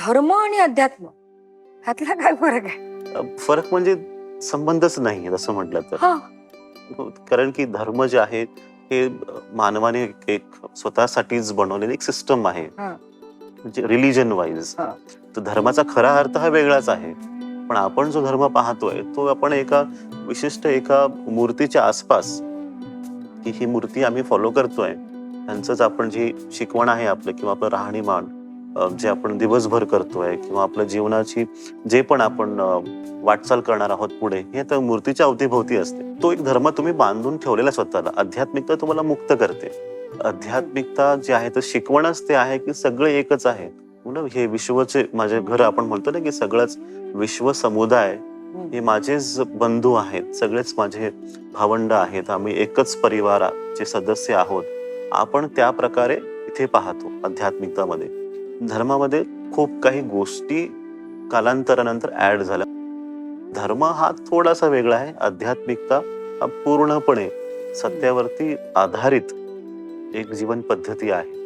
धर्म आणि अध्यात्म ह्यातला काय फरक आहे? फरक म्हणजे संबंधच नाही असं म्हटलं तर. हा. कारण की धर्म जे आहे हे मानवाने एक स्वतःसाठीच बनवलेली एक सिस्टम आहे, हा. म्हणजे रिलीजन वाईज. हा. तर धर्माचा खरा अर्थ हा वेगळाच आहे, पण आपण जो धर्म पाहतोय तो आपण एका विशिष्ट एका मूर्तीच्या आसपास, की ही मूर्ती आम्ही फॉलो करतोय, त्यांचंच आपण जी शिकवण आहे आपलं किंवा आपलं राहणीमान जे आपण दिवसभर करतोय किंवा आपल्या जीवनाची जे पण आपण वाटचाल करणार आहोत पुढे, हे तर मूर्तीच्या अवतीभोवती असते. तो एक धर्म तुम्ही बांधून ठेवलेला स्वतःला. अध्यात्मिकता तुम्हाला मुक्त करते. अध्यात्मिकता जी आहे तर शिकवणच ते आहे की सगळे एकच आहे. हे विश्वचे माझे घर आपण म्हणतो ना की सगळंच विश्व समुदाय हे माझेच बंधू आहेत, सगळेच माझे भावंड आहेत, आम्ही एकच परिवाराचे सदस्य आहोत. आपण त्या प्रकारे इथे पाहतो आध्यात्मिकतामध्ये. धर्मामध्ये खूप काही गोष्टी कालांतरानंतर ऍड झाल्या. धर्म हा थोडासा वेगळा आहे, आध्यात्मिकता हा पूर्णपणे सत्यावरती आधारित एक जीवन पद्धती आहे.